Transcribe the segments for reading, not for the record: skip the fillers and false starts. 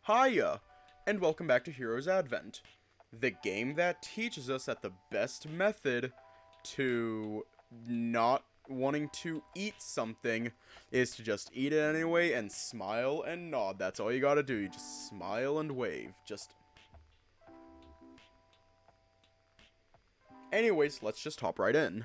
Hiya, and welcome back to Heroes Advent, the game that teaches us that the best method to not wanting to eat something is to just eat it anyway and smile and nod. That's all you gotta do. You just smile and wave. Anyways, let's just hop right in.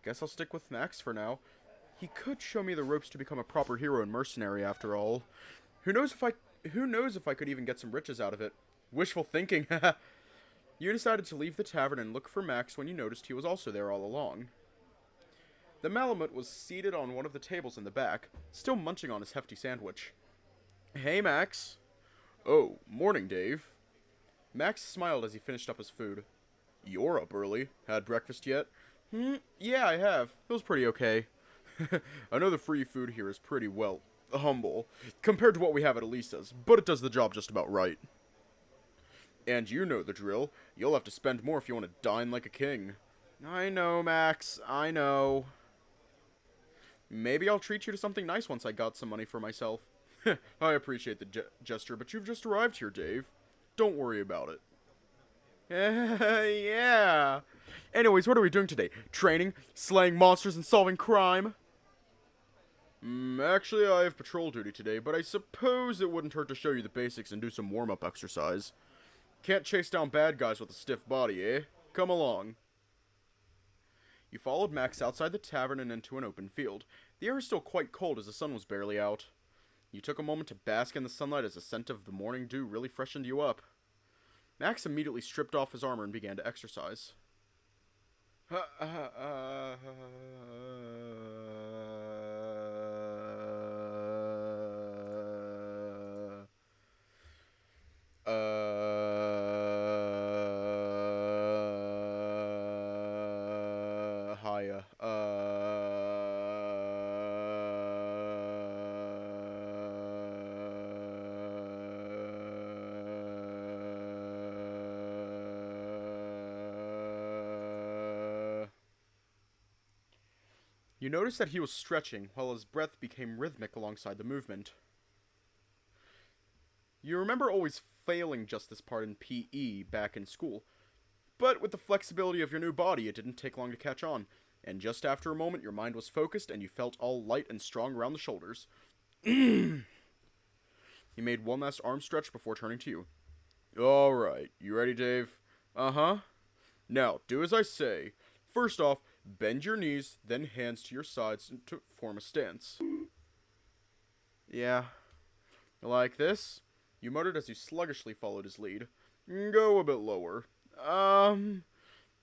Guess I'll stick with Max for now. He could show me the ropes to become a proper hero and mercenary after all. Who knows if I could even get some riches out of it. Wishful thinking. You decided to leave the tavern and look for Max when you noticed he was also there all along. The Malamute was seated on one of the tables in the back, still munching on his hefty sandwich. Hey, Max. Oh, morning, Dave. Max smiled as he finished up his food. You're up early. Had breakfast yet? Yeah, I have. It was pretty okay. I know the free food here is pretty, well, humble, compared to what we have at Elisa's, but it does the job just about right. And you know the drill. You'll have to spend more if you want to dine like a king. I know, Max. I know. Maybe I'll treat you to something nice once I got some money for myself. I appreciate the gesture, but you've just arrived here, Dave. Don't worry about it. Yeah. Anyways, what are we doing today? Training, slaying monsters, and solving crime? Actually, I have patrol duty today, but I suppose it wouldn't hurt to show you the basics and do some warm-up exercise. Can't chase down bad guys with a stiff body, eh? Come along. You followed Max outside the tavern and into an open field. The air is still quite cold as the sun was barely out. You took a moment to bask in the sunlight as the scent of the morning dew really freshened you up. Max immediately stripped off his armor and began to exercise. Hiya. You noticed that he was stretching, while his breath became rhythmic alongside the movement. You remember always failing just this part in PE back in school, but with the flexibility of your new body, it didn't take long to catch on, and just after a moment, your mind was focused and you felt all light and strong around the shoulders. He made one last arm stretch before turning to you. Alright, you ready, Dave? Uh-huh. Now, do as I say. First off, bend your knees, then hands to your sides to form a stance. Yeah. Like this? You muttered as you sluggishly followed his lead. Go a bit lower.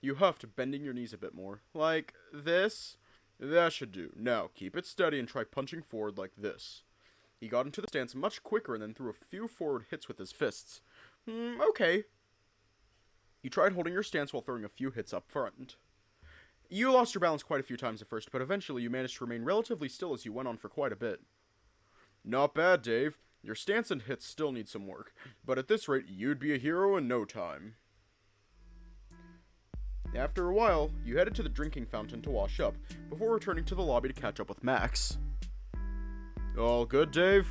You huffed, bending your knees a bit more. Like this? That should do. Now, keep it steady and try punching forward like this. He got into the stance much quicker and then threw a few forward hits with his fists. Okay. You tried holding your stance while throwing a few hits up front. You lost your balance quite a few times at first, but eventually you managed to remain relatively still as you went on for quite a bit. Not bad, Dave. Your stance and hits still need some work, but at this rate, you'd be a hero in no time. After a while, you headed to the drinking fountain to wash up, before returning to the lobby to catch up with Max. All good, Dave?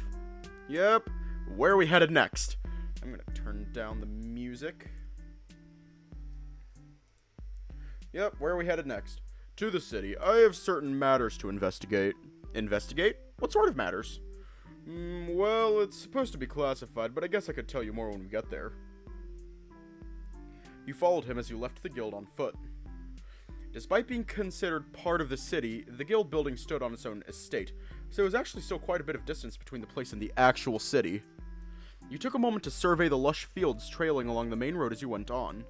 Yep. Where are we headed next? I'm gonna turn down the music. Yep, where are we headed next? To the city. I have certain matters to investigate. Investigate? What sort of matters? Well, it's supposed to be classified, but I guess I could tell you more when we get there. You followed him as you left the guild on foot. Despite being considered part of the city, the guild building stood on its own estate, so it was actually still quite a bit of distance between the place and the actual city. You took a moment to survey the lush fields trailing along the main road as you went on.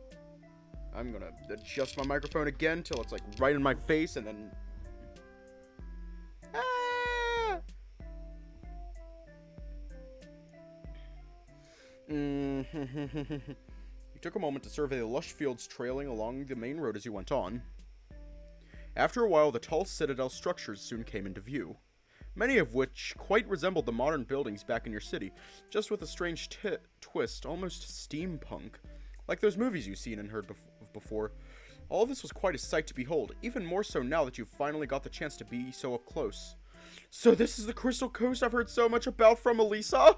I'm gonna adjust my microphone again till it's like right in my face and then... You took a moment to survey the lush fields trailing along the main road as you went on. After a while, the tall citadel structures soon came into view. many of which quite resembled the modern buildings back in your city, just with a strange twist, almost steampunk, like those movies you've seen and heard before. All of this was quite a sight to behold, even more so now that you've finally got the chance to be so up close. So this is the Crystal Coast I've heard so much about from Elisa?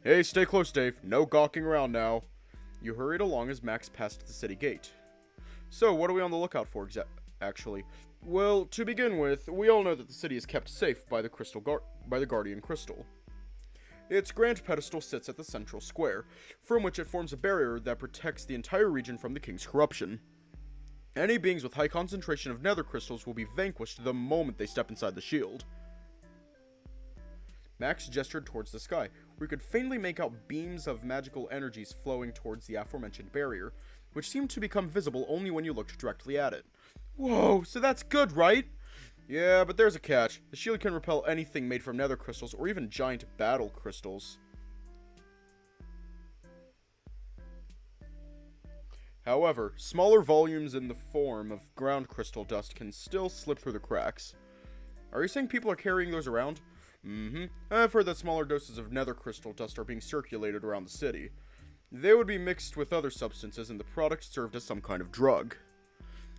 Hey, stay close, Dave. No gawking around now. You hurried along as Max passed the city gate. So, what are we on the lookout for, actually? Well, to begin with, we all know that the city is kept safe by the Guardian Crystal. Its grand pedestal sits at the central square, from which it forms a barrier that protects the entire region from the king's corruption. Any beings with high concentration of nether crystals will be vanquished the moment they step inside the shield. Max gestured towards the sky, where you could faintly make out beams of magical energies flowing towards the aforementioned barrier, which seemed to become visible only when you looked directly at it. Whoa, so that's good, right? Yeah, but there's a catch. The shield can repel anything made from nether crystals or even giant battle crystals. However, smaller volumes in the form of ground crystal dust can still slip through the cracks. Are you saying people are carrying those around? I've heard that smaller doses of nether crystal dust are being circulated around the city. They would be mixed with other substances and the product served as some kind of drug.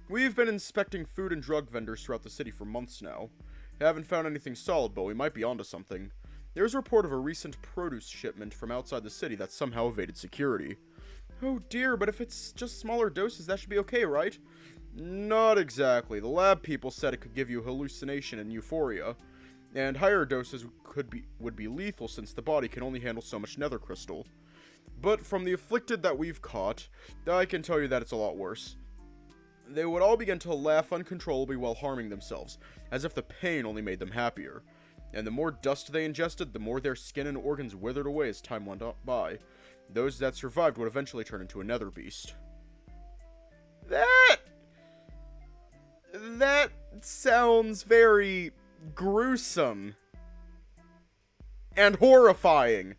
We've been inspecting food and drug vendors throughout the city for months now. Haven't found anything solid, but we might be onto something. There's a report of a recent produce shipment from outside the city that somehow evaded security. Oh dear, but if it's just smaller doses, that should be okay, right? Not exactly. The lab people said it could give you hallucination and euphoria. And higher doses would be lethal since the body can only handle so much nether crystal. But from the afflicted that we've caught, I can tell you that it's a lot worse. They would all begin to laugh uncontrollably while harming themselves, as if the pain only made them happier. And the more dust they ingested, the more their skin and organs withered away as time went by. Those that survived would eventually turn into a nether beast. That sounds very gruesome. And horrifying.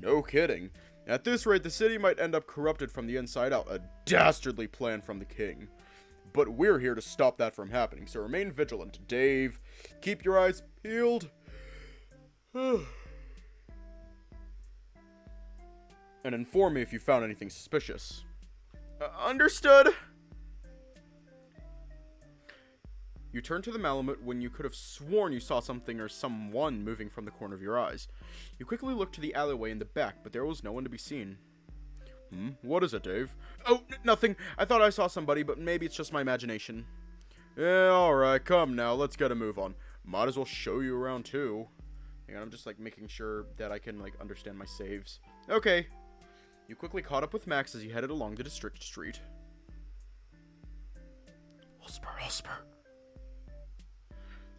No kidding. At this rate, the city might end up corrupted from the inside out, a dastardly plan from the king. But we're here to stop that from happening, so remain vigilant. Dave, keep your eyes peeled. And inform me if you found anything suspicious. Understood. You turned to the Malamute when you could have sworn you saw something or someone moving from the corner of your eyes. You quickly looked to the alleyway in the back, but there was no one to be seen. What is it, Dave? Oh, nothing. I thought I saw somebody, but maybe it's just my imagination. Yeah, alright, come now, let's get a move on. Might as well show you around, too. Hang on, I'm just, making sure that I can, understand my saves. Okay. You quickly caught up with Max as he headed along the district street. Whisper.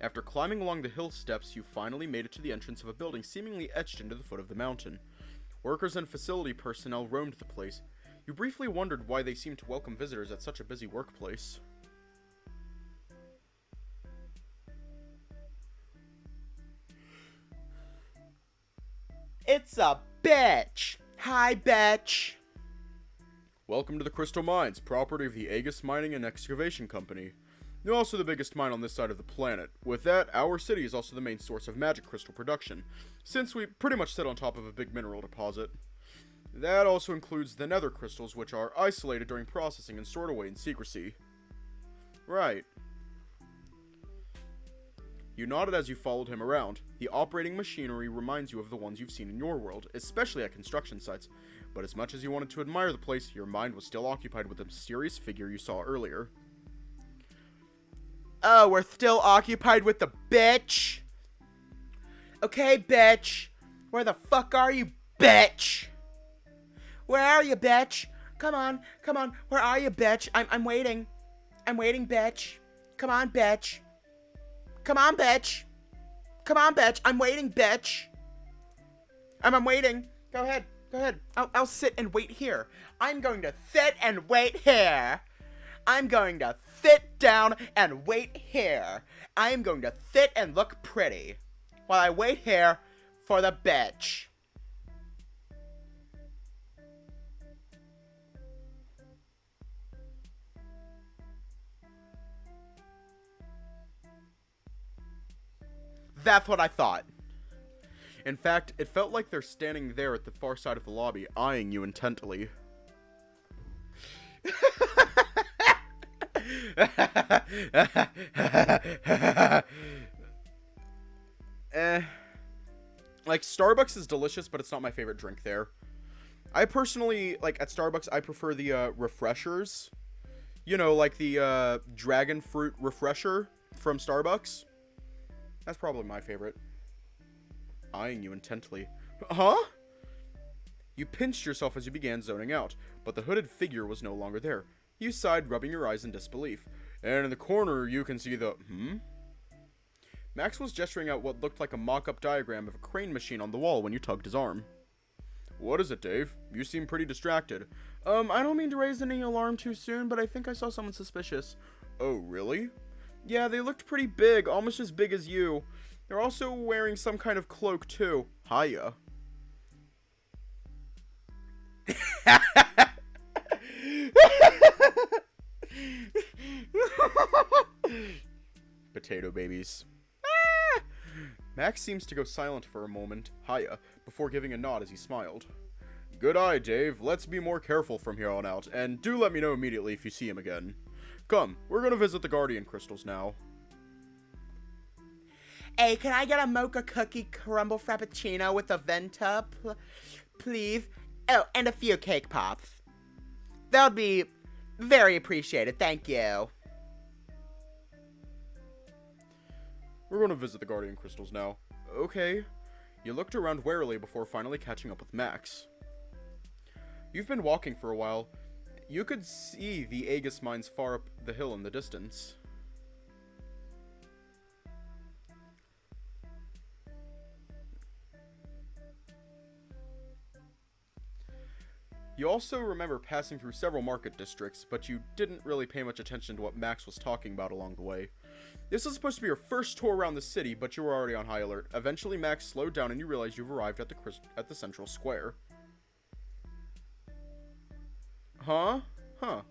After climbing along the hill steps, you finally made it to the entrance of a building seemingly etched into the foot of the mountain. Workers and facility personnel roamed the place. You briefly wondered why they seemed to welcome visitors at such a busy workplace. It's a bitch! Hi, bitch! Welcome to the Crystal Mines, property of the Aegis Mining and Excavation Company. They're also the biggest mine on this side of the planet. With that, our city is also the main source of magic crystal production, since we pretty much sit on top of a big mineral deposit. That also includes the nether crystals, which are isolated during processing and stored away in secrecy. Right. You nodded as you followed him around. The operating machinery reminds you of the ones you've seen in your world, especially at construction sites. But as much as you wanted to admire the place, your mind was still occupied with the mysterious figure you saw earlier. Oh, we're still occupied with the bitch? Okay, bitch. Where the fuck are you, bitch? Where are you, bitch? Come on. Where are you, bitch? I'm waiting. I'm waiting, bitch. Come on, bitch. Come on, bitch. I'm waiting, bitch. I'm waiting. Go ahead. I'll sit and wait here. I'm going to sit and wait here. I'm going to sit down and wait here. I'm going to sit and look pretty while I wait here for the bitch. That's what I thought. In fact, it felt like they're standing there at the far side of the lobby, eyeing you intently. eh. Like, Starbucks is delicious, but it's not my favorite drink there. I personally, like, at Starbucks, I prefer the, refreshers. You know, like the, dragon fruit refresher from Starbucks. That's probably my favorite. Eyeing you intently. Huh? You pinched yourself as you began zoning out, but the hooded figure was no longer there. You sighed, rubbing your eyes in disbelief. And in the corner, you can see the... Max was gesturing out what looked like a mock-up diagram of a crane machine on the wall when you tugged his arm. What is it, Dave? You seem pretty distracted. I don't mean to raise any alarm too soon, but I think I saw someone suspicious. Oh, really? Yeah, they looked pretty big, almost as big as you. They're also wearing some kind of cloak, too. Hiya. Potato babies. Max seems to go silent for a moment, hiya, before giving a nod as he smiled. Good eye, Dave. Let's be more careful from here on out, and do let me know immediately if you see him again. Come, we're gonna visit the Guardian Crystals now. Hey, can I get a mocha cookie crumble frappuccino with a Venta, please? Oh, and a few cake pops. That would be very appreciated, thank you. We're going to visit the Guardian Crystals now. Okay. You looked around warily before finally catching up with Max. You've been walking for a while. You could see the Aegis mines far up the hill in the distance. You also remember passing through several market districts, but you didn't really pay much attention to what Max was talking about along the way. This was supposed to be your first tour around the city, but you were already on high alert. Eventually, Max slowed down and you realized you've arrived at the central square. Huh? Huh.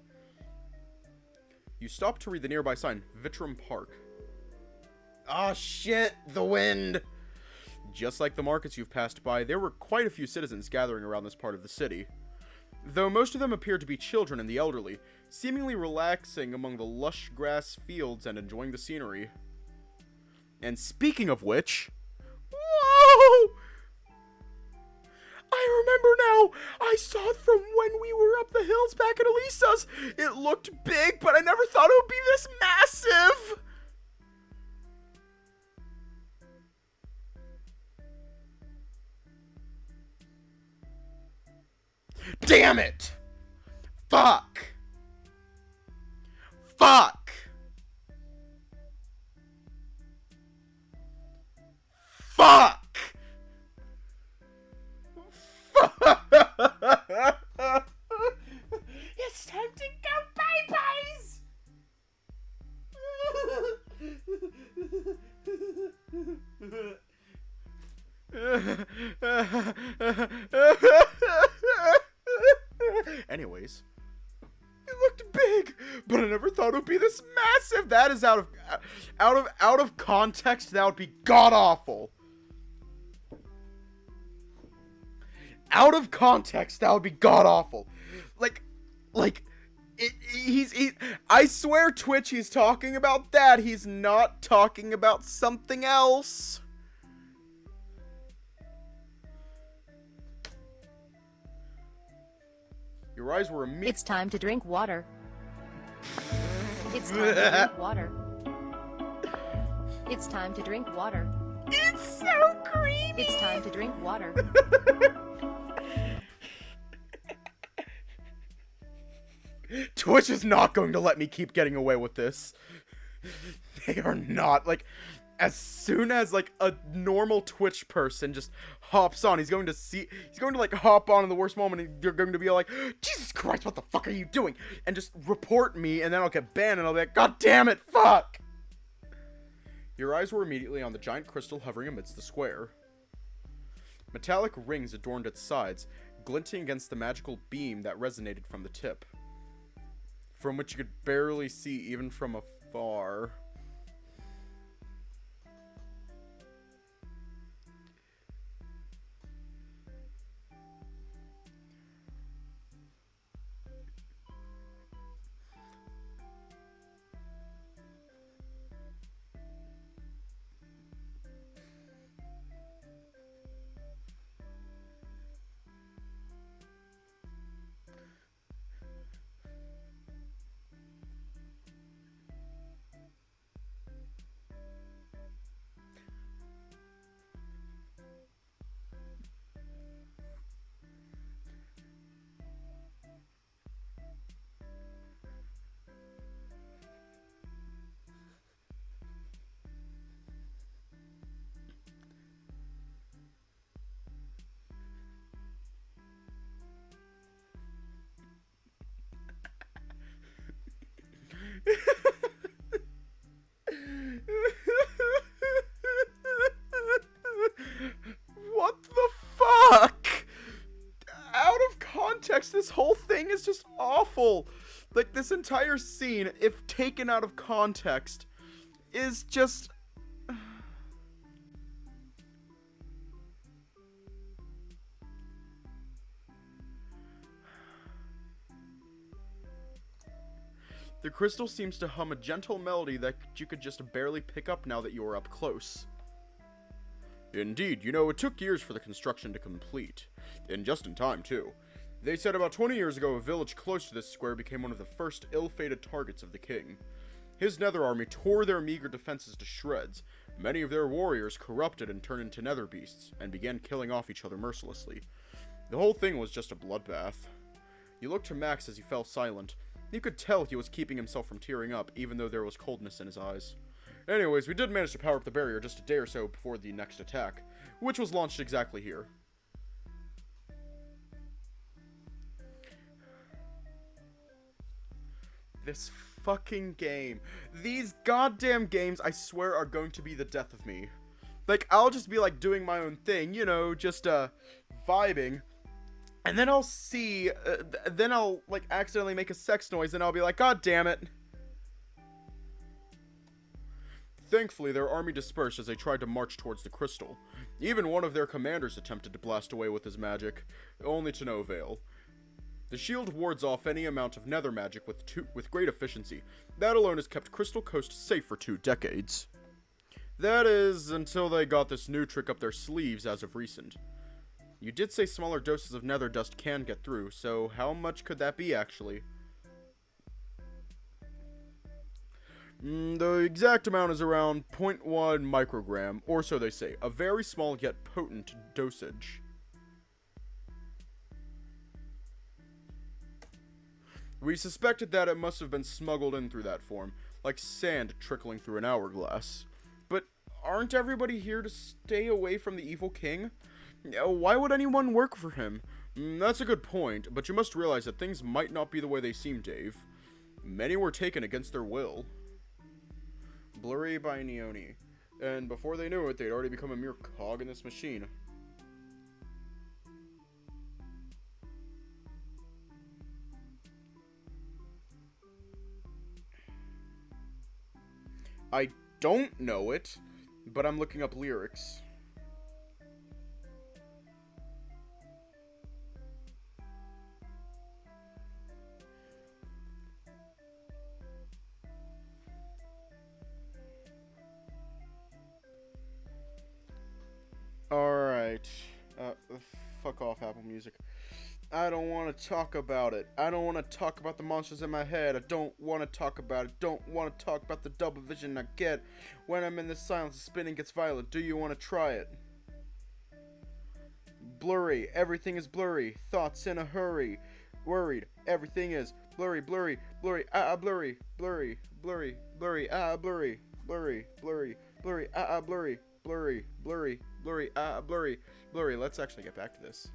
You stopped to read the nearby sign, Vitram Park. Ah, shit! The wind! Just like the markets you've passed by, there were quite a few citizens gathering around this part of the city. Though most of them appeared to be children and the elderly, seemingly relaxing among the lush grass fields and enjoying the scenery. And speaking of which... Whoa! I remember now! I saw it from when we were up the hills back at Elisa's! It looked big, but I never thought it would be this massive! Damn it! Fuck! Fuck! Fuck! It's time to go bye-byes! Anyways, it looked big, but I never thought it would be this massive. That is out of context. That would be god awful. Out of context, that would be god awful. I swear Twitch, he's talking about that. He's not talking about something else. Your eyes were immediately... It's time to drink water. It's time to drink water. It's time to drink water. It's so creepy. It's time to drink water. Twitch is not going to let me keep getting away with this. They are not. Like, as soon as, like, a normal Twitch person just hops on, he's going to, like, hop on in the worst moment, and you're going to be like, Jesus Christ, what the fuck are you doing? And just report me, and then I'll get banned, and I'll be like, God damn it, fuck! Your eyes were immediately on the giant crystal hovering amidst the square. Metallic rings adorned its sides, glinting against the magical beam that resonated from the tip, from which you could barely see even from afar. awful. Like, this entire scene, if taken out of context, is just... The crystal seems to hum a gentle melody that you could just barely pick up now that you are up close. Indeed, you know, it took years for the construction to complete. And just in time, too. They said about 20 years ago a village close to this square became one of the first ill-fated targets of the king. His nether army tore their meager defenses to shreds. Many of their warriors corrupted and turned into nether beasts, and began killing off each other mercilessly. The whole thing was just a bloodbath. You looked to Max as he fell silent. You could tell he was keeping himself from tearing up, even though there was coldness in his eyes. Anyways, we did manage to power up the barrier just a day or so before the next attack, which was launched exactly here. This fucking game. These goddamn games, I swear, are going to be the death of me. Like, I'll just be, like, doing my own thing, you know, just, vibing. And then I'll see, then I'll, like, accidentally make a sex noise, and I'll be like, God damn it. Thankfully, their army dispersed as they tried to march towards the crystal. Even one of their commanders attempted to blast away with his magic, only to no avail. The shield wards off any amount of nether magic with great efficiency. That alone has kept Crystal Coast safe for 2 decades. That is, until they got this new trick up their sleeves as of recent. You did say smaller doses of nether dust can get through, so how much could that be, actually? The exact amount is around 0.1 microgram, or so they say. A very small yet potent dosage. We suspected that it must have been smuggled in through that form, like sand trickling through an hourglass. But aren't everybody here to stay away from the evil king? Why would anyone work for him? That's a good point, but you must realize that things might not be the way they seem, Dave. Many were taken against their will. Blurry by Neone. And before they knew it, they'd already become a mere cog in this machine. I don't know it, but I'm looking up lyrics. Alright. Fuck off, Apple Music. I don't want to talk about it. I don't want to talk about the monsters in my head. I don't want to talk about it. Don't want to talk about the double vision I get when I'm in the silence. The spinning gets violent. Do you want to try it? Blurry. Everything is blurry. Thoughts in a hurry. Worried. Everything is blurry, blurry, blurry. Blurry, blurry, blurry, blurry. Blurry, blurry, blurry, blurry. Blurry, blurry, blurry, blurry. Blurry, blurry. Let's actually get back to this.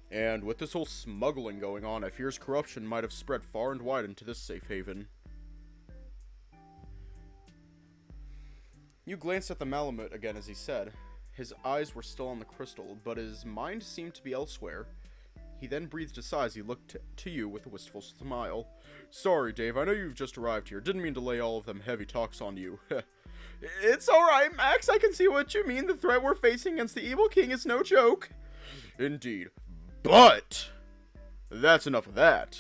And with this whole smuggling going on, I fear corruption might have spread far and wide into this safe haven. You glanced at the Malamute again as he said. His eyes were still on the crystal, but his mind seemed to be elsewhere. He then breathed a sigh as he looked to you with a wistful smile. Sorry, Dave, I know you've just arrived here. Didn't mean to lay all of them heavy talks on you. It's alright, Max, I can see what you mean. The threat we're facing against the evil king is no joke. Indeed. But that's enough of that.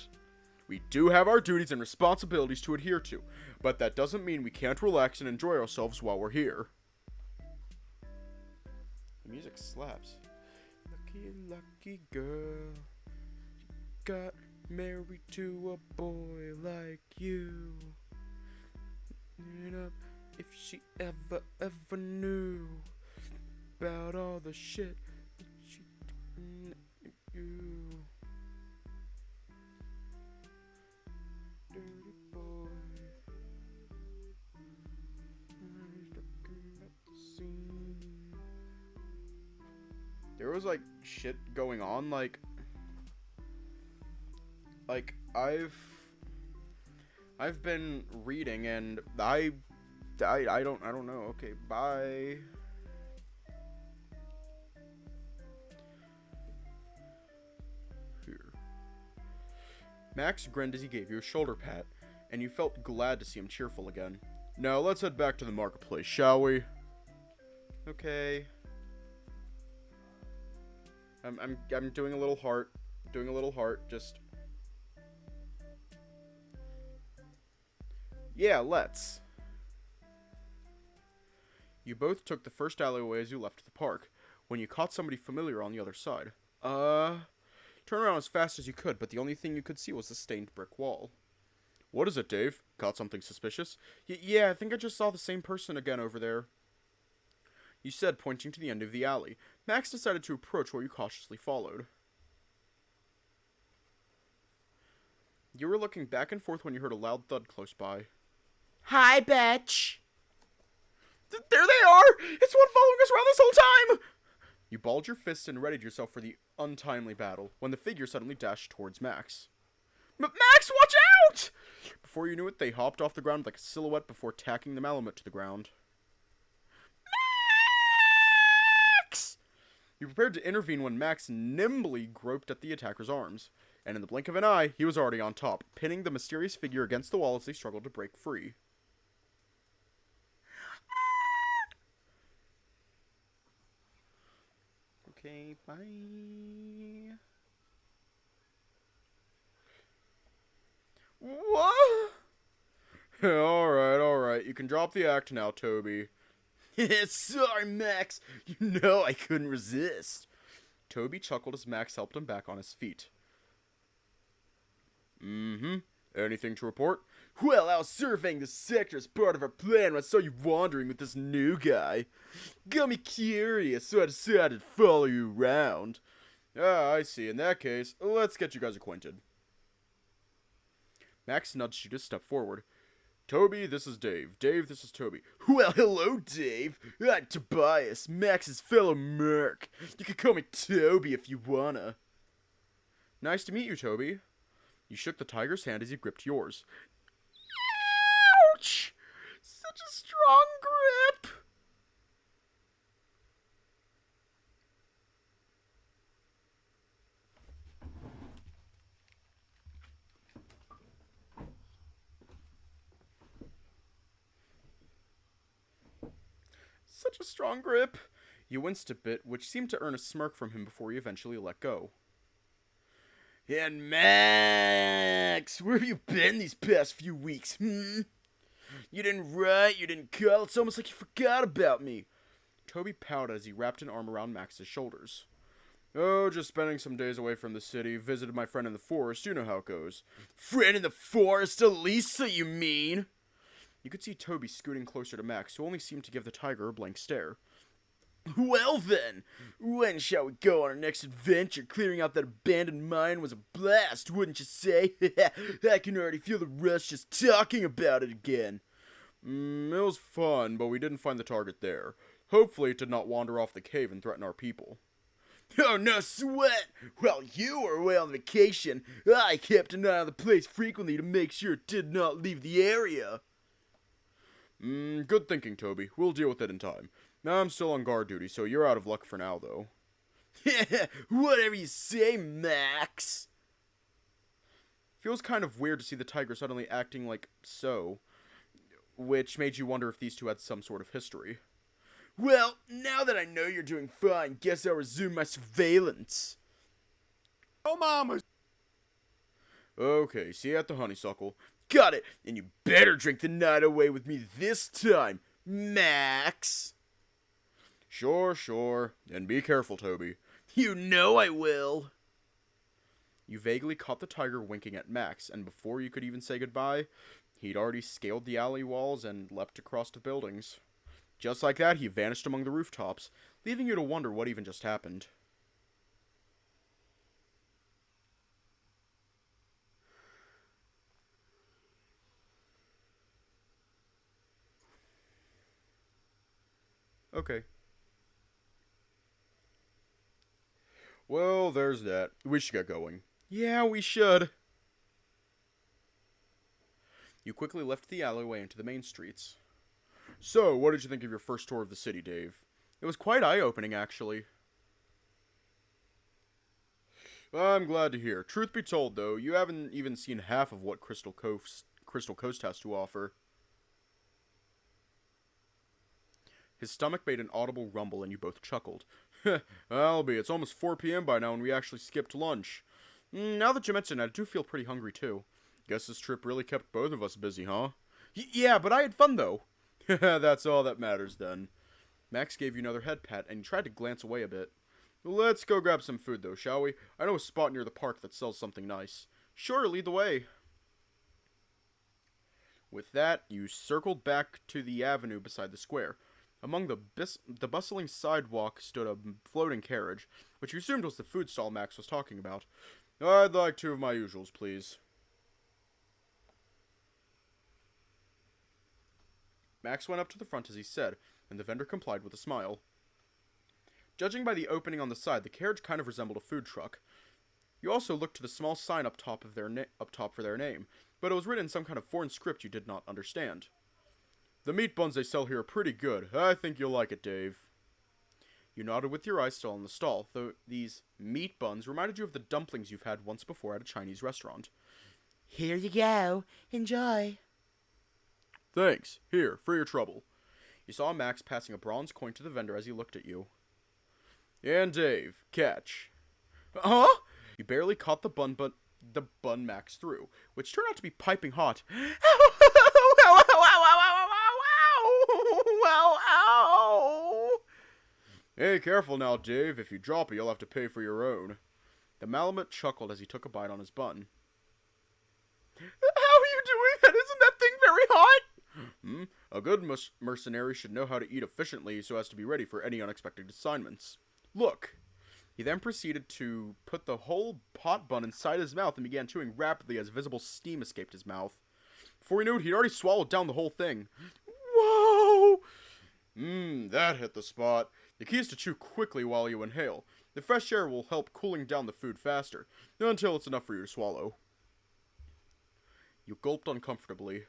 We do have our duties and responsibilities to adhere to, but that doesn't mean we can't relax and enjoy ourselves while we're here. The music slaps. Lucky, lucky girl, you got married to a boy like you. If she ever knew about all the shit that she did. You dirty boy. There was like shit going on, like I've been reading and I don't know. Okay, bye. Max grinned as he gave you a shoulder pat, and you felt glad to see him cheerful again. Now let's head back to the marketplace, shall we? Okay. I'm doing a little heart. Doing a little heart, just... Yeah, let's. You both took the first alleyway as you left the park, when you caught somebody familiar on the other side. Turn around as fast as you could, but the only thing you could see was the stained brick wall. What is it, Dave? Caught something suspicious? Yeah, I think I just saw the same person again over there. You said, pointing to the end of the alley. Max decided to approach where you cautiously followed. You were looking back and forth when you heard a loud thud close by. Hi, bitch! There they are! It's one following us around this whole time! You balled your fists and readied yourself for the untimely battle, when the figure suddenly dashed towards Max. Max, watch out! Before you knew it, they hopped off the ground like a silhouette before tacking the Malamute to the ground. Max! You prepared to intervene when Max nimbly groped at the attacker's arms, and in the blink of an eye, he was already on top, pinning the mysterious figure against the wall as they struggled to break free. Okay, bye. What? Alright. You can drop the act now, Toby. Sorry, Max. You know I couldn't resist. Toby chuckled as Max helped him back on his feet. Anything to report? Well, I was surveying the sector as part of our plan when I saw you wandering with this new guy. Got me curious, so I decided to follow you around. Ah, I see. In that case, let's get you guys acquainted. Max nudged you to step forward. Toby, this is Dave. Dave, this is Toby. Well, hello, Dave. I'm Tobias, Max's fellow merc. You can call me Toby if you wanna. Nice to meet you, Toby. You shook the tiger's hand as he gripped yours. Ouch! Such a strong grip! Such a strong grip! You winced a bit, which seemed to earn a smirk from him before he eventually let go. And Max, where have you been these past few weeks, You didn't write, you didn't call, it's almost like you forgot about me. Toby pouted as he wrapped an arm around Max's shoulders. Oh, just spending some days away from the city, visited my friend in the forest, you know how it goes. Friend in the forest, Elisa, you mean? You could see Toby scooting closer to Max, who only seemed to give the tiger a blank stare. Well then, when shall we go on our next adventure? Clearing out that abandoned mine was a blast, wouldn't you say? I can already feel the rush just talking about it again. It was fun, but we didn't find the target there. Hopefully it did not wander off the cave and threaten our people. Oh, no sweat! While you were away on vacation, I kept an eye on the place frequently to make sure it did not leave the area. Good thinking, Toby. We'll deal with it in time. Now I'm still on guard duty, so you're out of luck for now, though. Whatever you say, Max. Feels kind of weird to see the tiger suddenly acting like so, which made you wonder if these two had some sort of history. Well, now that I know you're doing fine, guess I'll resume my surveillance. Oh, Mama! Okay, see you at the honeysuckle. Got it, and you better drink the night away with me this time, Max. Sure, and be careful, Toby. You know I will. You vaguely caught the tiger winking at Max, and before you could even say goodbye, he'd already scaled the alley walls and leapt across the buildings. Just like that, he vanished among the rooftops, leaving you to wonder what even just happened. Okay. Well, there's that. We should get going. Yeah, we should. You quickly left the alleyway into the main streets. So, what did you think of your first tour of the city, Dave? It was quite eye-opening, actually. I'm glad to hear. Truth be told, though, you haven't even seen half of what Crystal Coast has to offer. His stomach made an audible rumble, and you both chuckled. I'll be. It's almost 4 p.m. by now, and we actually skipped lunch. Now that you mention it, I do feel pretty hungry, too. Guess this trip really kept both of us busy, huh? Yeah, but I had fun, though. That's all that matters, then. Max gave you another head pat, and you tried to glance away a bit. Let's go grab some food, though, shall we? I know a spot near the park that sells something nice. Sure, lead the way. With that, you circled back to the avenue beside the square. Among the bustling sidewalk stood a floating carriage, which you assumed was the food stall Max was talking about. I'd like 2 of my usuals, please. Max went up to the front as he said, and the vendor complied with a smile. Judging by the opening on the side, the carriage kind of resembled a food truck. You also looked to the small sign up top for their name, but it was written in some kind of foreign script you did not understand. The meat buns they sell here are pretty good. I think you'll like it, Dave. You nodded with your eyes still on the stall, though these meat buns reminded you of the dumplings you've had once before at a Chinese restaurant. Here you go. Enjoy. Thanks. Here, for your trouble. You saw Max passing a bronze coin to the vendor as he looked at you. And Dave, catch. Huh? You barely caught the bun Max threw, which turned out to be piping hot. Hey, careful now, Dave. If you drop it, you'll have to pay for your own. The Malamute chuckled as he took a bite on his bun. How are you doing that? Isn't that thing very hot? A good mercenary should know how to eat efficiently so as to be ready for any unexpected assignments. Look. He then proceeded to put the whole hot bun inside his mouth and began chewing rapidly as visible steam escaped his mouth. Before he knew it, he'd already swallowed down the whole thing. Whoa! That hit the spot. The key is to chew quickly while you inhale. The fresh air will help cooling down the food faster, until it's enough for you to swallow. You gulped uncomfortably.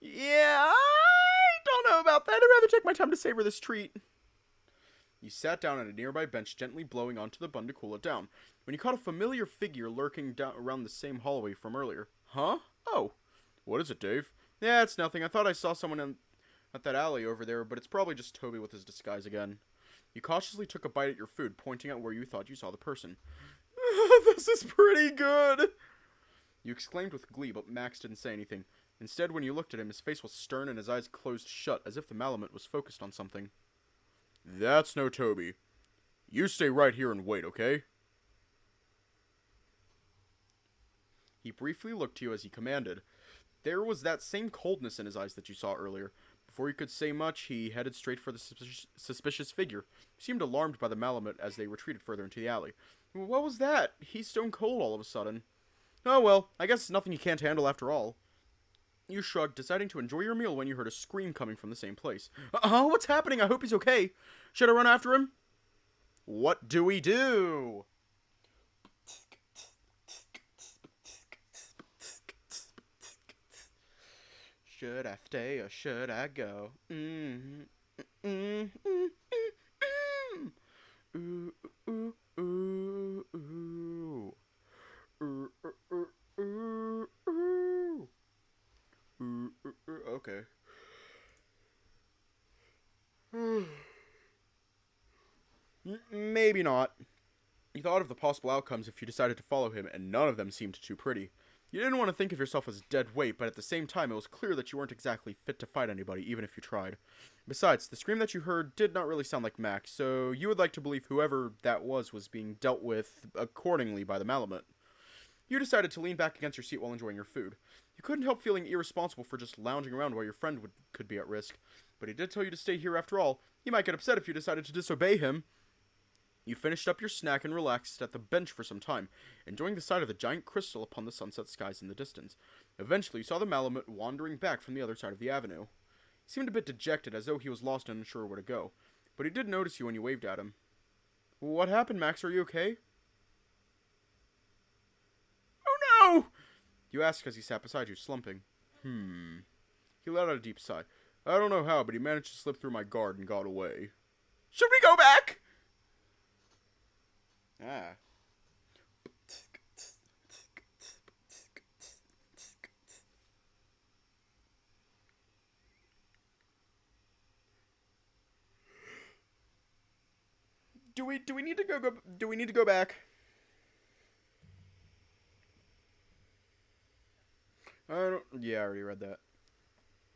Yeah, I don't know about that. I'd rather take my time to savor this treat. You sat down at a nearby bench, gently blowing onto the bun to cool it down, when you caught a familiar figure lurking down around the same hallway from earlier. Huh? Oh. What is it, Dave? Yeah, it's nothing. I thought I saw someone at that alley over there, but it's probably just Toby with his disguise again. You cautiously took a bite at your food, pointing out where you thought you saw the person. This is pretty good! You exclaimed with glee, but Max didn't say anything. Instead, when you looked at him, his face was stern and his eyes closed shut, as if the Malamute was focused on something. That's no Toby. You stay right here and wait, okay? He briefly looked to you as he commanded. There was that same coldness in his eyes that you saw earlier. Before you could say much, he headed straight for the suspicious figure. He seemed alarmed by the Malamute as they retreated further into the alley. What was that? He's stone cold all of a sudden. Oh well, I guess it's nothing he can't handle after all. You shrugged, deciding to enjoy your meal when you heard a scream coming from the same place. What's happening? I hope he's okay. Should I run after him? What do we do? Should I stay or should I go? Okay. Maybe not. You thought of the possible outcomes if you decided to follow him, and none of them seemed too pretty. You didn't want to think of yourself as dead weight, but at the same time, it was clear that you weren't exactly fit to fight anybody, even if you tried. Besides, the scream that you heard did not really sound like Max, so you would like to believe whoever that was being dealt with accordingly by the Malamute. You decided to lean back against your seat while enjoying your food. You couldn't help feeling irresponsible for just lounging around while your friend could be at risk, but he did tell you to stay here after all. He might get upset if you decided to disobey him. You finished up your snack and relaxed at the bench for some time, enjoying the sight of the giant crystal upon the sunset skies in the distance. Eventually, you saw the Malamute wandering back from the other side of the avenue. He seemed a bit dejected, as though he was lost and unsure where to go, but he did notice you when you waved at him. What happened, Max? Are you okay? Oh no! You asked as he sat beside you, slumping. He let out a deep sigh. I don't know how, but he managed to slip through my guard and got away. Should we go back? do we need to do we need to go back? Yeah, I already read that.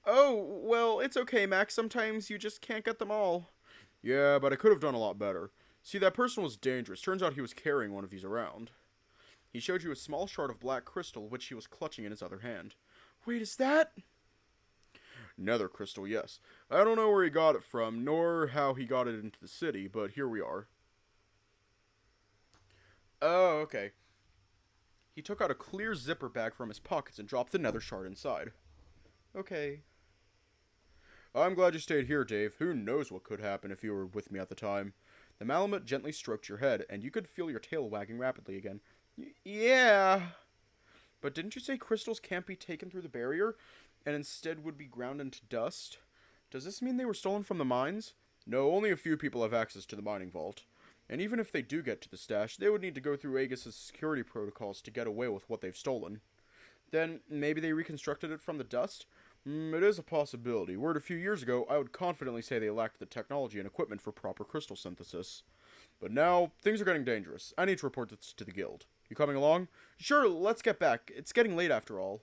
Oh, well, it's okay, Max. Sometimes you just can't get them all. Yeah, but I could have done a lot better. See, that person was dangerous. Turns out he was carrying one of these around. He showed you a small shard of black crystal, which he was clutching in his other hand. Wait, is that? Nether crystal, yes. I don't know where he got it from, nor how he got it into the city, but here we are. Oh, okay. He took out a clear zipper bag from his pockets and dropped the nether shard inside. Okay. I'm glad you stayed here, Dave. Who knows what could happen if you were with me at the time. The Malamute gently stroked your head, and you could feel your tail wagging rapidly again. Yeah. But didn't you say crystals can't be taken through the barrier, and instead would be ground into dust? Does this mean they were stolen from the mines? No, only a few people have access to the mining vault. And even if they do get to the stash, they would need to go through Aegis' security protocols to get away with what they've stolen. Then, maybe they reconstructed it from the dust? It is a possibility. Word a few years ago, I would confidently say they lacked the technology and equipment for proper crystal synthesis. But now, things are getting dangerous. I need to report this to the guild. You coming along? Sure, let's get back. It's getting late after all.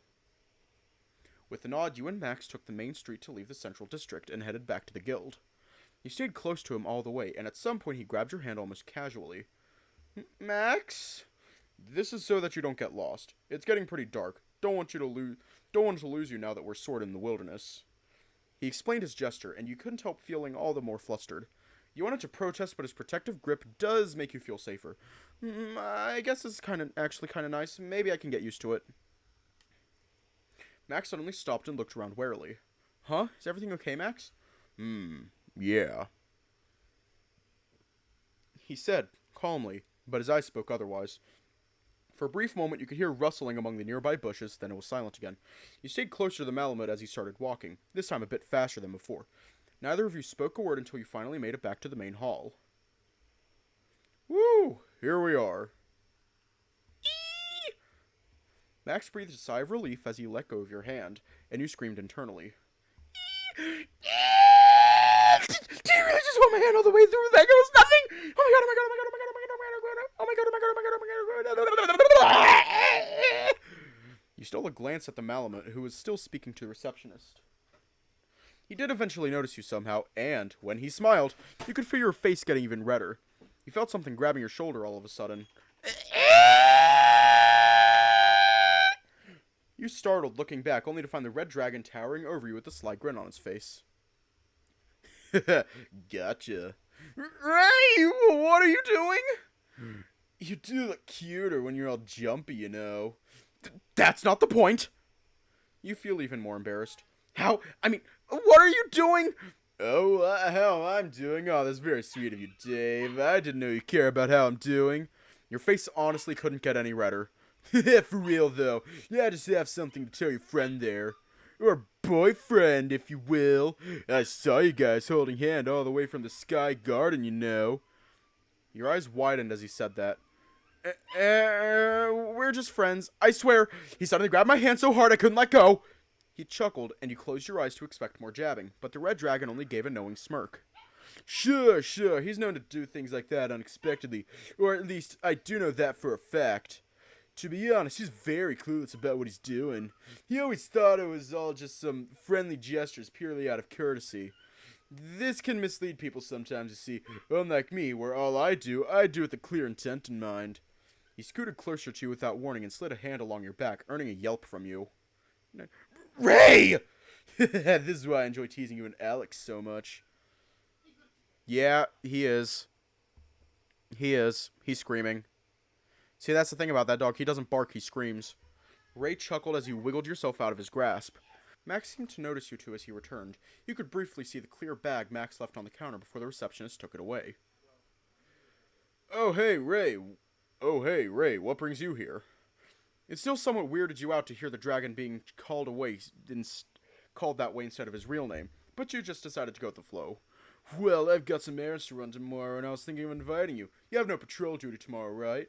With a nod, you and Max took the main street to leave the central district and headed back to the guild. You stayed close to him all the way, and at some point he grabbed your hand almost casually. Max? This is so that you don't get lost. It's getting pretty dark. Don't want to lose you now that we're sort in the wilderness. He explained his gesture, and you couldn't help feeling all the more flustered. You wanted to protest, but his protective grip does make you feel safer. I guess it's actually kind of nice. Maybe I can get used to it. Max suddenly stopped and looked around warily. Huh? Is everything okay, Max? Yeah. He said, calmly, but his eyes spoke otherwise. For a brief moment, you could hear rustling among the nearby bushes, then it was silent again. You stayed closer to the Malamute as he started walking, this time a bit faster than before. Neither of you spoke a word until you finally made it back to the main hall. Woo! Here we are. Eee! Max breathed a sigh of relief as he let go of your hand, and you screamed internally. Do you really just hold my hand all the way through? Like it was nothing? Oh my god, oh my god, oh my god, oh my god, oh my god, oh my god, oh my god, oh my god, oh my god, oh my god, oh my god. You stole a glance at the Malamute, who was still speaking to the receptionist. He did eventually notice you somehow, and, when he smiled, you could feel your face getting even redder. You felt something grabbing your shoulder all of a sudden. You startled, looking back, only to find the red dragon towering over you with a sly grin on his face. Gotcha. Ray, what are you doing? You do look cuter when you're all jumpy, you know. That's not the point. You feel even more embarrassed. How? I mean, what are you doing? Oh, how I'm doing? Oh, that's very sweet of you, Dave. I didn't know you care about how I'm doing. Your face honestly couldn't get any redder. For real, though. Yeah, just have something to tell your friend there. Or boyfriend, if you will. I saw you guys holding hand all the way from the Sky Garden, you know. Your eyes widened as he said that. We're just friends. I swear. He suddenly grabbed my hand so hard I couldn't let go. He chuckled, and you closed your eyes to expect more jabbing, but the red dragon only gave a knowing smirk. Sure. He's known to do things like that unexpectedly. Or at least, I do know that for a fact. To be honest, he's very clueless about what he's doing. He always thought it was all just some friendly gestures purely out of courtesy. This can mislead people sometimes, you see. Unlike me, where all I do with a clear intent in mind. He scooted closer to you without warning and slid a hand along your back, earning a yelp from you. Ray! This is why I enjoy teasing you and Alex so much. Yeah, he is. He's screaming. See, that's the thing about that dog. He doesn't bark, he screams. Ray chuckled as you wiggled yourself out of his grasp. Max seemed to notice you two as he returned. You could briefly see the clear bag Max left on the counter before the receptionist took it away. Oh, hey, Ray, what brings you here? It still somewhat weirded you out to hear the dragon being called that way instead of his real name, but you just decided to go with the flow. Well, I've got some errands to run tomorrow, and I was thinking of inviting you. You have no patrol duty tomorrow, right?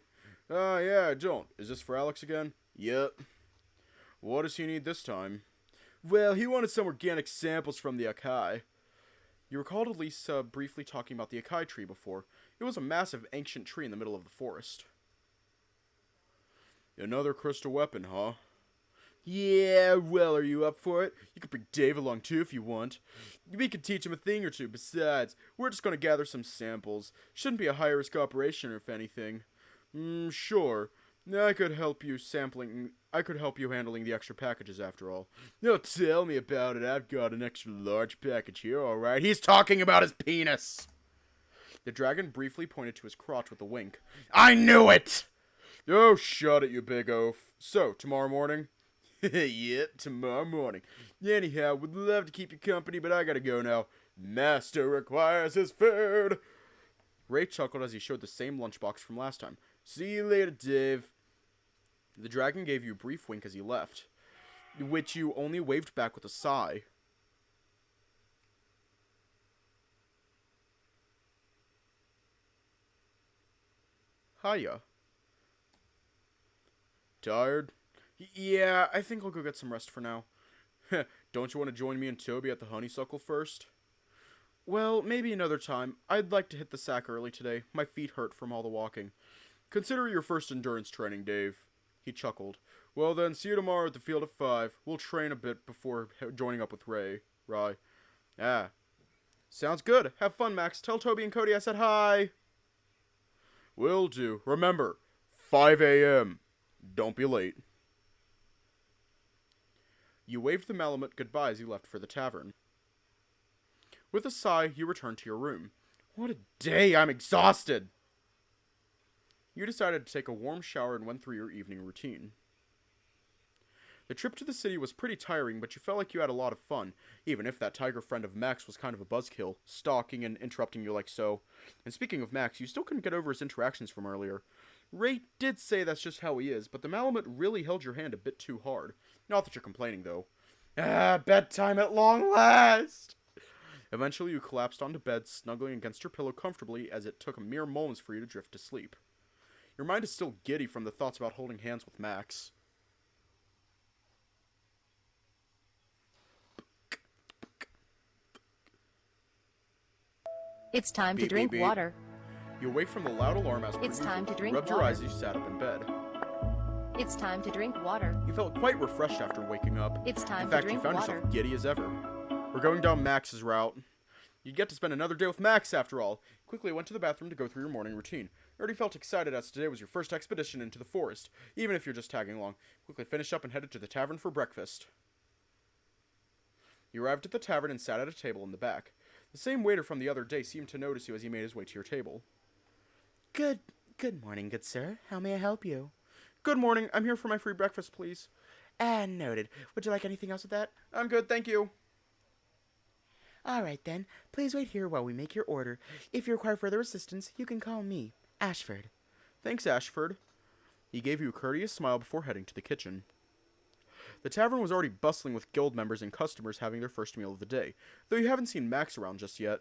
Yeah, I don't. Is this for Alex again? Yep. What does he need this time? Well, he wanted some organic samples from the Akai. You recalled Elisa briefly talking about the Akai tree before. It was a massive ancient tree in the middle of the forest. Another crystal weapon, huh? Yeah, well, are you up for it? You could bring Dave along too if you want. We could teach him a thing or two. Besides, we're just gonna gather some samples. Shouldn't be a high-risk operation, if anything. Sure. I could help you handling the extra packages after all. No, tell me about it. I've got an extra large package here, alright? He's talking about his penis! The dragon briefly pointed to his crotch with a wink. I knew it! Oh, shut it, you big oaf. So, tomorrow morning? Yeah, tomorrow morning. Anyhow, would love to keep you company, but I gotta go now. Master requires his food! Ray chuckled as he showed the same lunchbox from last time. See you later, Dave. The dragon gave you a brief wink as he left, which you only waved back with a sigh. Hiya. Tired? Yeah, I think I'll go get some rest for now. Don't you want to join me and Toby at the honeysuckle first? Well, maybe another time. I'd like to hit the sack early today. My feet hurt from all the walking. Consider your first endurance training, Dave. He chuckled. Well then, see you tomorrow at the field at 5. We'll train a bit before joining up with Ray. Ah. Sounds good. Have fun, Max. Tell Toby and Kody I said hi. Will do. Remember, 5 a.m. Don't be late. You waved the Malamute goodbye as you left for the tavern. With a sigh, you returned to your room. What a day! I'm exhausted! You decided to take a warm shower and went through your evening routine. The trip to the city was pretty tiring, but you felt like you had a lot of fun, even if that tiger friend of Max was kind of a buzzkill, stalking and interrupting you like so. And speaking of Max, you still couldn't get over his interactions from earlier. Ray did say that's just how he is, but the Malamute really held your hand a bit too hard. Not that you're complaining, though. Bedtime at long last! Eventually, you collapsed onto bed, snuggling against your pillow comfortably as it took a mere moments for you to drift to sleep. Your mind is still giddy from the thoughts about holding hands with Max. It's time to drink water. You awake from the loud alarm as per It's time to drink rubbed water. your eyes as you sat up in bed. It's time to drink water. You felt quite refreshed after waking up. It's time In fact, to drink you found water. yourself giddy as ever. We're going down Max's route. You'd get to spend another day with Max after all. You quickly went to the bathroom to go through your morning routine. You already felt excited as today was your first expedition into the forest, even if you're just tagging along. Quickly finished up and headed to the tavern for breakfast. You arrived at the tavern and sat at a table in the back. The same waiter from the other day seemed to notice you as he made his way to your table. Good morning, good sir. How may I help you? Good morning. I'm here for my free breakfast, please. Noted. Would you like anything else with that? I'm good, thank you. Alright then. Please wait here while we make your order. If you require further assistance, you can call me, Ashford. Thanks, Ashford. He gave you a courteous smile before heading to the kitchen. The tavern was already bustling with guild members and customers having their first meal of the day, though you haven't seen Max around just yet.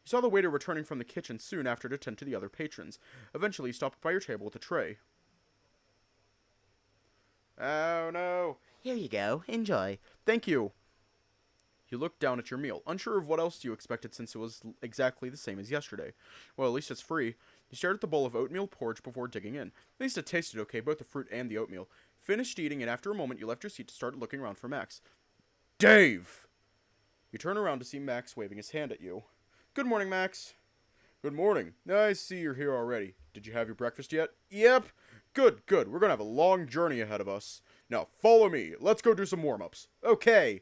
You saw the waiter returning from the kitchen soon after to attend to the other patrons. Eventually, he stopped by your table with a tray. Oh no. Here you go. Enjoy. Thank you. You looked down at your meal, unsure of what else you expected since it was exactly the same as yesterday. Well, at least it's free. You stared at the bowl of oatmeal porridge before digging in. At least it tasted okay, both the fruit and the oatmeal. Finished eating, and after a moment you left your seat to start looking around for Max. Dave! You turn around to see Max waving his hand at you. Good morning, Max. Good morning. I see you're here already. Did you have your breakfast yet? Yep. Good. We're gonna have a long journey ahead of us. Now, follow me. Let's go do some warm-ups. Okay.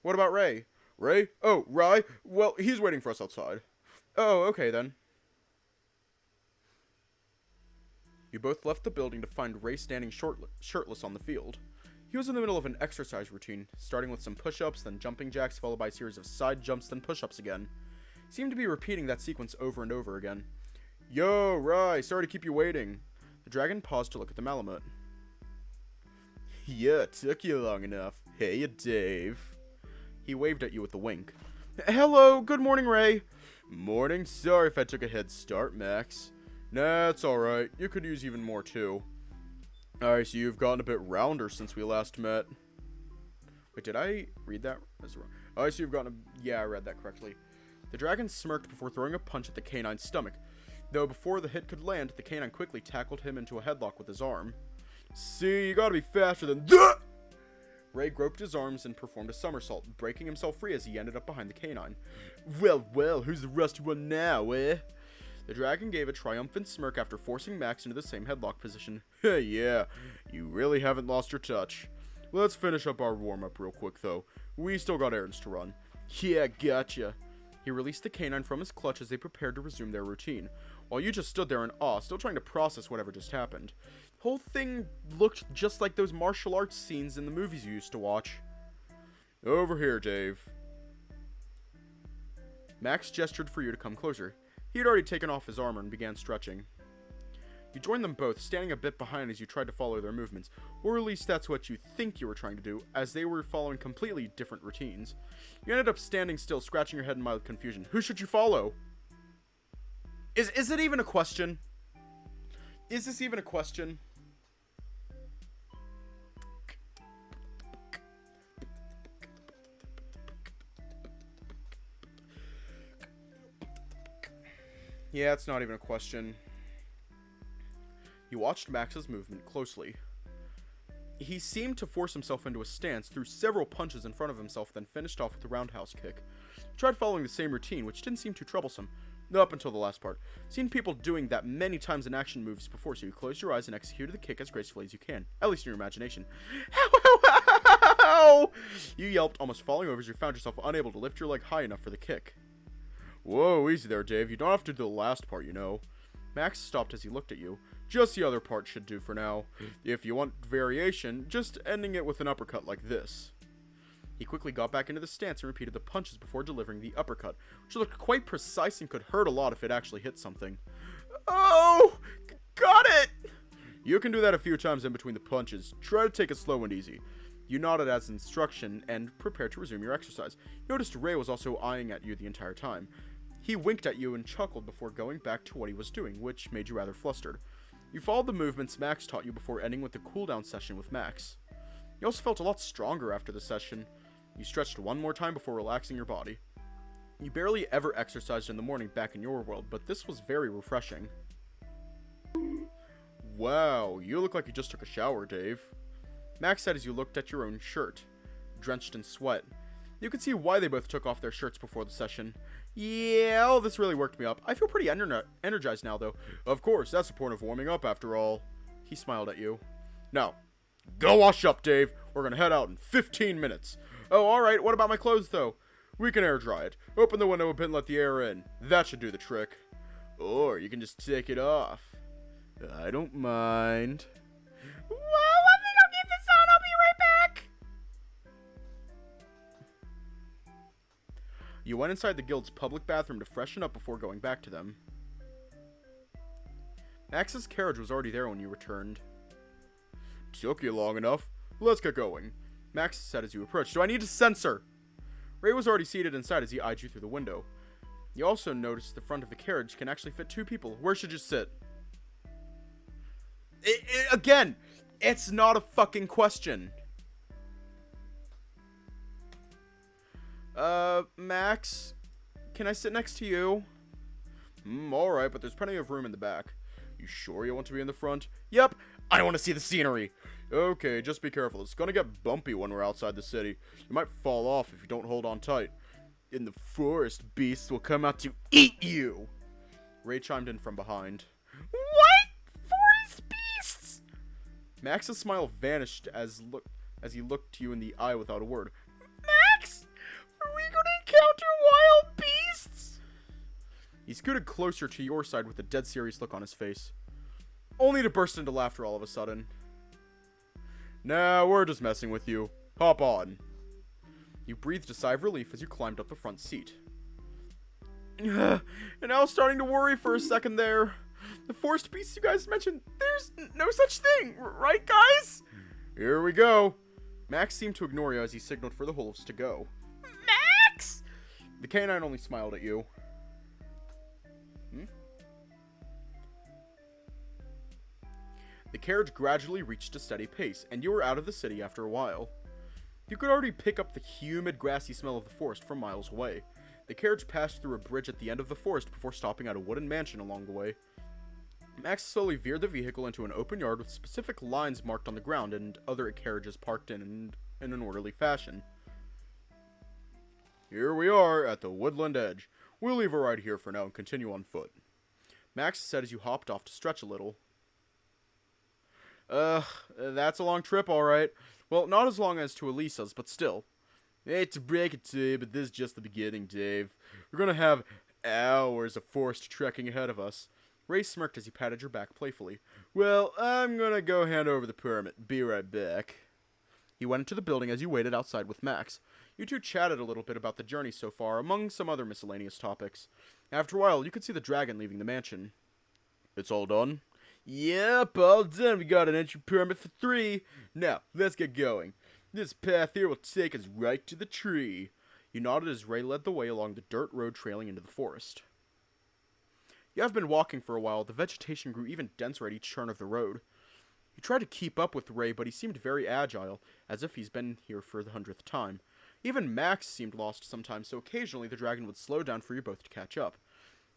What about Ray? Ray? Oh, Ray? Well, he's waiting for us outside. Oh, okay then. You both left the building to find Ray standing shirtless on the field. He was in the middle of an exercise routine, starting with some push-ups, then jumping jacks, followed by a series of side jumps, then push-ups again. He seemed to be repeating that sequence over and over again. Yo, Ray, sorry to keep you waiting. The dragon paused to look at the Malamute. Yeah, took you long enough. Hey, Dave. He waved at you with a wink. Hello, good morning, Ray. Morning, sorry if I took a head start, Max. Nah, it's alright. You could use even more, too. I see you've gotten a bit rounder since we last met. Wait, did I read that? That's wrong. I see you've gotten a... Yeah, I read that correctly. The dragon smirked before throwing a punch at the canine's stomach. Though before the hit could land, the canine quickly tackled him into a headlock with his arm. See, you gotta be faster than that! Ray groped his arms and performed a somersault, breaking himself free as he ended up behind the canine. Well, who's the rusty one now, eh? The dragon gave a triumphant smirk after forcing Max into the same headlock position. Yeah, you really haven't lost your touch. Let's finish up our warm-up real quick, though. We still got errands to run. Yeah, gotcha. He released the canine from his clutch as they prepared to resume their routine, while you just stood there in awe, still trying to process whatever just happened. The whole thing looked just like those martial arts scenes in the movies you used to watch. Over here, Dave. Max gestured for you to come closer. He had already taken off his armor and began stretching. You joined them both, standing a bit behind as you tried to follow their movements, or at least that's what you think you were trying to do, as they were following completely different routines. You ended up standing still, scratching your head in mild confusion. Who should you follow? Is it even a question? Is this even a question? Yeah, it's not even a question. You watched Max's movement closely. He seemed to force himself into a stance, threw several punches in front of himself, then finished off with a roundhouse kick. He tried following the same routine, which didn't seem too troublesome. Up until the last part. Seen people doing that many times in action movies before, so you closed your eyes and executed the kick as gracefully as you can. At least in your imagination. Ow! You yelped, almost falling over as you found yourself unable to lift your leg high enough for the kick. Whoa, easy there, Dave. You don't have to do the last part, you know. Max stopped as he looked at you. Just the other part should do for now. If you want variation, just ending it with an uppercut like this. He quickly got back into the stance and repeated the punches before delivering the uppercut, which looked quite precise and could hurt a lot if it actually hit something. Oh! Got it! You can do that a few times in between the punches. Try to take it slow and easy. You nodded as instruction and prepared to resume your exercise. You noticed Ray was also eyeing at you the entire time. He winked at you and chuckled before going back to what he was doing, which made you rather flustered. You followed the movements Max taught you before ending with the cooldown session with Max. You also felt a lot stronger after the session. You stretched one more time before relaxing your body. You barely ever exercised in the morning back in your world, but this was very refreshing. Wow, you look like you just took a shower, Dave. Max said as you looked at your own shirt, drenched in sweat. You could see why they both took off their shirts before the session. Yeah, all this really worked me up. I feel pretty energized now, though. Of course, that's the point of warming up, after all. He smiled at you. Now, go wash up, Dave. We're gonna head out in 15 minutes. Oh, alright, what about my clothes, though? We can air dry it. Open the window a bit and let the air in. That should do the trick. Or you can just take it off. I don't mind. Well, let me go get this on. I'll be right back. You went inside the guild's public bathroom to freshen up before going back to them. Max's carriage was already there when you returned. Took you long enough. Let's get going. Max said as you approached. Do I need a sensor? Ray was already seated inside as he eyed you through the window. You also noticed the front of the carriage can actually fit 2 people. Where should you sit? Again, it's not a fucking question. Max, can I sit next to you? Alright, but there's plenty of room in the back. You sure you want to be in the front? Yep, I want to see the scenery. Okay, just be careful. It's gonna get bumpy when we're outside the city. You might fall off if you don't hold on tight. In the forest, beasts will come out to eat you. Ray chimed in from behind. What? Forest beasts? Max's smile vanished as he looked you in the eye without a word. Max, are we gonna encounter wild beasts? He scooted closer to your side with a dead serious look on his face, only to burst into laughter all of a sudden. Nah, we're just messing with you. Hop on. You breathed a sigh of relief as you climbed up the front seat. And I was starting to worry for a second there. The forest beasts you guys mentioned, there's no such thing, right guys? Here we go. Max seemed to ignore you as he signaled for the wolves to go. Max! The canine only smiled at you. The carriage gradually reached a steady pace, and you were out of the city after a while. You could already pick up the humid, grassy smell of the forest from miles away. The carriage passed through a bridge at the end of the forest before stopping at a wooden mansion along the way. Max slowly veered the vehicle into an open yard with specific lines marked on the ground and other carriages parked in an orderly fashion. Here we are at the woodland edge. We'll leave a ride here for now and continue on foot, Max said as you hopped off to stretch a little. That's a long trip, alright. Well, not as long as to Elisa's, but still. Hate to break it to you, but this is just the beginning, Dave. We're gonna have hours of forest trekking ahead of us. Ray smirked as he patted your back playfully. Well, I'm gonna go hand over the permit. Be right back. He went into the building as you waited outside with Max. You two chatted a little bit about the journey so far, among some other miscellaneous topics. After a while, you could see the dragon leaving the mansion. It's all done? Yep, all done. We got an entry permit for 3. Now, let's get going. This path here will take us right to the tree. You nodded as Ray led the way along the dirt road trailing into the forest. You have been walking for a while. The vegetation grew even denser at each turn of the road. You tried to keep up with Ray, but he seemed very agile, as if he's been here for the 100th time. Even Max seemed lost sometimes, so occasionally the dragon would slow down for you both to catch up.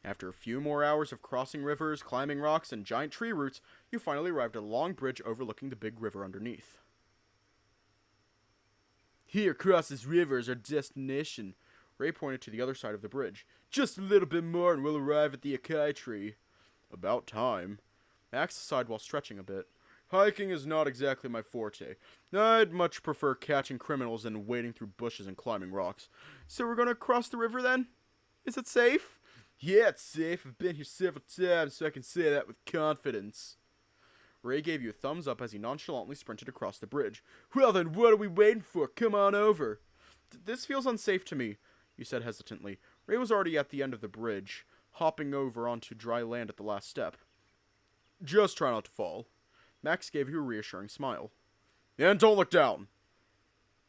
After a few more hours of crossing rivers, climbing rocks, and giant tree roots, you finally arrived at a long bridge overlooking the big river underneath. Here, across this river is our destination. Ray pointed to the other side of the bridge. Just a little bit more and we'll arrive at the acai tree. About time. Max sighed while stretching a bit. Hiking is not exactly my forte. I'd much prefer catching criminals than wading through bushes and climbing rocks. So we're gonna cross the river then? Is it safe? Yeah, it's safe. I've been here several times, so I can say that with confidence. Ray gave you a thumbs up as he nonchalantly sprinted across the bridge. Well then, what are we waiting for? Come on over. This feels unsafe to me, you said hesitantly. Ray was already at the end of the bridge, hopping over onto dry land at the last step. Just try not to fall. Max gave you a reassuring smile. And don't look down!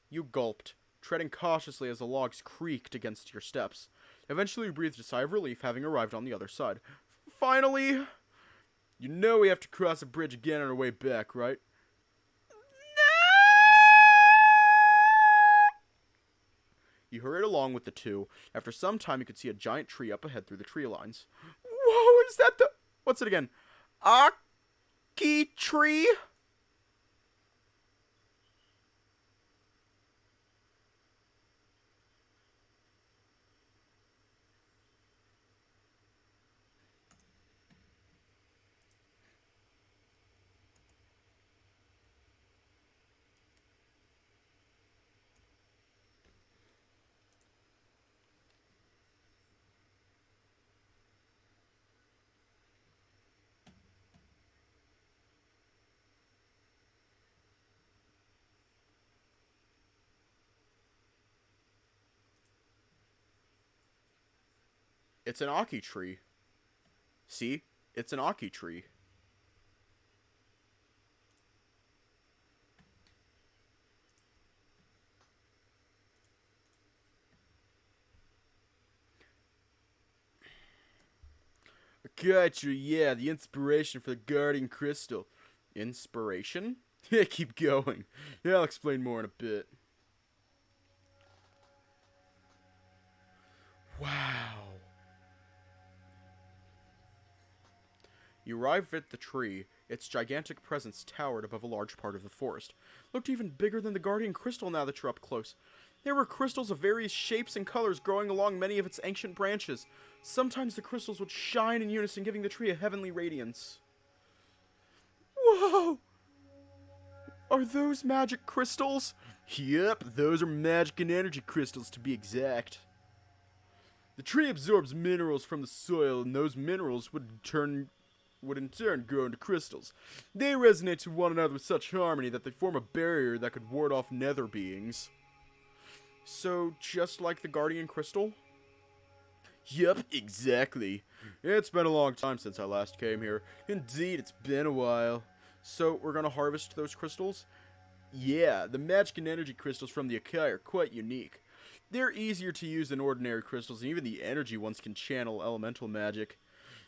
You gulped, treading cautiously as the logs creaked against your steps. Eventually you breathed a sigh of relief, having arrived on the other side. Finally! You know we have to cross a bridge again on our way back, right? You hurried along with the two. After some time, you could see a giant tree up ahead through the tree lines. Whoa, is that the... What's it again? Aki tree? It's an Aki tree. See? It's an Aki tree. Gotcha, yeah, the inspiration for the guardian crystal. Inspiration? Yeah, keep going. Yeah, I'll explain more in a bit. Wow. You arrived at the tree. Its gigantic presence towered above a large part of the forest. Looked even bigger than the guardian crystal now that you're up close. There were crystals of various shapes and colors growing along many of its ancient branches. Sometimes the crystals would shine in unison, giving the tree a heavenly radiance. Whoa! Are those magic crystals? Yep, those are magic and energy crystals to be exact. The tree absorbs minerals from the soil, and those minerals would in turn grow into crystals. They resonate to one another with such harmony that they form a barrier that could ward off nether beings. So, just like the guardian crystal? Yep, exactly. It's been a long time since I last came here. Indeed, it's been a while. So, we're gonna harvest those crystals? Yeah, the magic and energy crystals from the Acai are quite unique. They're easier to use than ordinary crystals, and even the energy ones can channel elemental magic.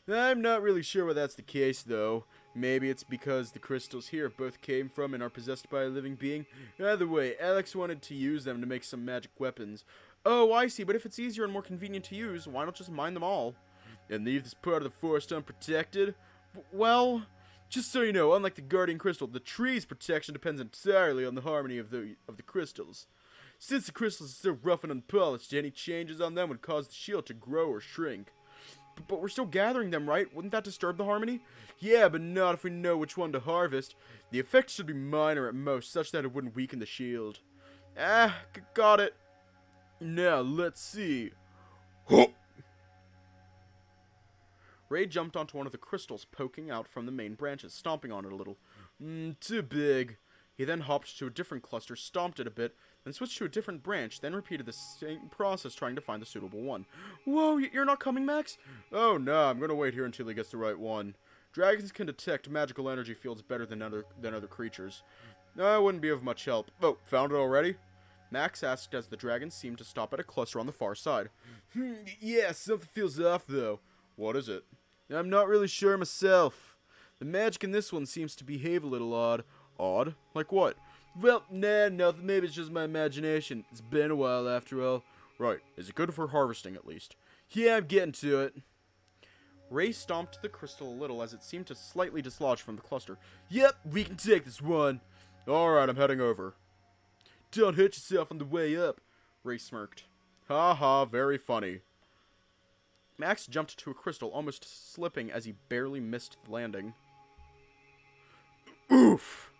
I'm not really sure why that's the case, though. Maybe it's because the crystals here both came from and are possessed by a living being. Either way, Alex wanted to use them to make some magic weapons. Oh, I see, but if it's easier and more convenient to use, why not just mine them all? And leave this part of the forest unprotected? Well, just so you know, unlike the guardian crystal, the tree's protection depends entirely on the harmony of the crystals. Since the crystals are so rough and unpolished, any changes on them would cause the shield to grow or shrink. But we're still gathering them, right? Wouldn't that disturb the harmony? Yeah, but not if we know which one to harvest. The effect should be minor at most, such that it wouldn't weaken the shield. Got it. Now, let's see. Ray jumped onto one of the crystals poking out from the main branches, stomping on it a little. Too big. He then hopped to a different cluster, stomped it a bit, then switched to a different branch, then repeated the same process trying to find the suitable one. Whoa, you're not coming, Max? Oh, no, I'm gonna wait here until he gets the right one. Dragons can detect magical energy fields better than other creatures. I wouldn't be of much help. Oh, found it already? Max asked as the dragon seemed to stop at a cluster on the far side. Yeah, something feels off, though. What is it? I'm not really sure myself. The magic in this one seems to behave a little odd. Odd? Like what? Well, nah, nothing. Maybe it's just my imagination. It's been a while after all. Right. Is it good for harvesting, at least? Yeah, I'm getting to it. Ray stomped the crystal a little as it seemed to slightly dislodge from the cluster. Yep, we can take this one. Alright, I'm heading over. Don't hurt yourself on the way up, Ray smirked. Ha ha, very funny. Max jumped to a crystal, almost slipping as he barely missed the landing. Oof!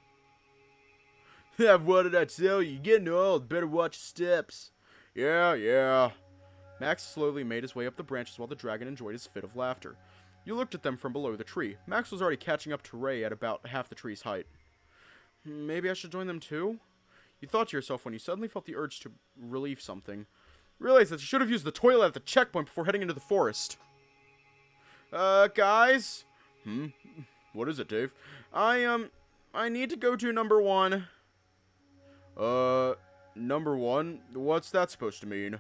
What did I tell you? You're getting old. Better watch your steps. Yeah. Max slowly made his way up the branches while the dragon enjoyed his fit of laughter. You looked at them from below the tree. Max was already catching up to Ray at about half the tree's height. Maybe I should join them too? You thought to yourself when you suddenly felt the urge to relieve something. Realized that you should have used the toilet at the checkpoint before heading into the forest. Guys? What is it, Dave? I need to go to number 1. Number 1? What's that supposed to mean?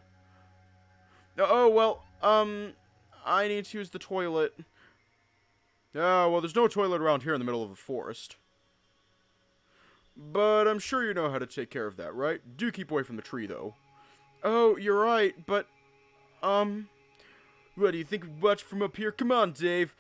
Oh, well, I need to use the toilet. Well, there's no toilet around here in the middle of the forest. But I'm sure you know how to take care of that, right? Do keep away from the tree, though. Oh, you're right, but, what, do you think we'd watch from up here? Come on, Dave.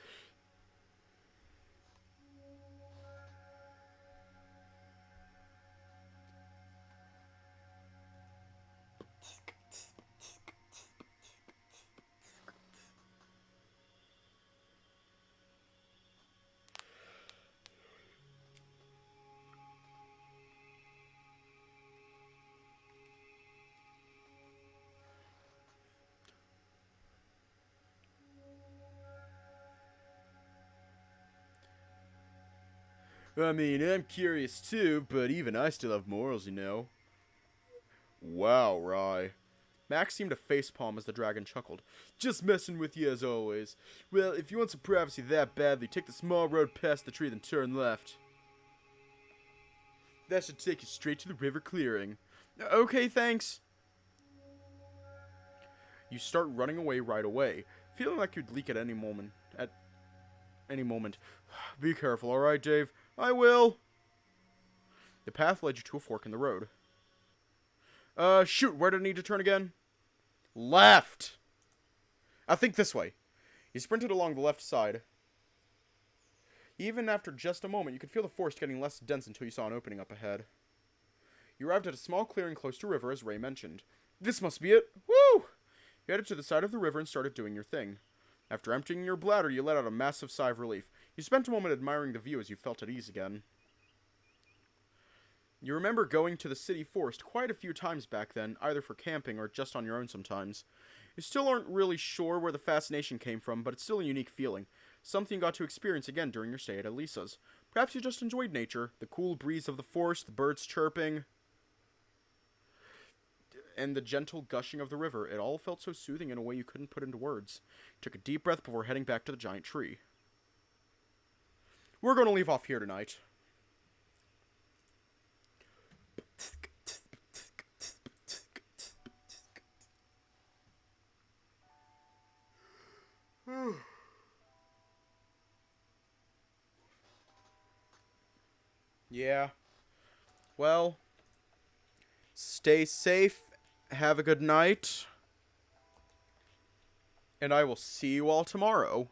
I mean, I'm curious too, but even I still have morals, you know. Wow, Rye. Max seemed to facepalm as the dragon chuckled. Just messing with you as always. Well, if you want some privacy that badly, take the small road past the tree, then turn left. That should take you straight to the river clearing. Okay, thanks. You start running away right away, feeling like you'd leak at any moment. Be careful, alright, Dave? I will. The path led you to a fork in the road. Shoot, where did I need to turn again? Left! I think this way. You sprinted along the left side. Even after just a moment, you could feel the forest getting less dense until you saw an opening up ahead. You arrived at a small clearing close to the river, as Ray mentioned. This must be it. Woo! You headed to the side of the river and started doing your thing. After emptying your bladder, you let out a massive sigh of relief. You spent a moment admiring the view as you felt at ease again. You remember going to the city forest quite a few times back then, either for camping or just on your own sometimes. You still aren't really sure where the fascination came from, but it's still a unique feeling. Something you got to experience again during your stay at Elisa's. Perhaps you just enjoyed nature, the cool breeze of the forest, the birds chirping, and the gentle gushing of the river. It all felt so soothing in a way you couldn't put into words. You took a deep breath before heading back to the giant tree. We're going to leave off here tonight. Yeah. Well, stay safe have a good night. And I will see you all tomorrow.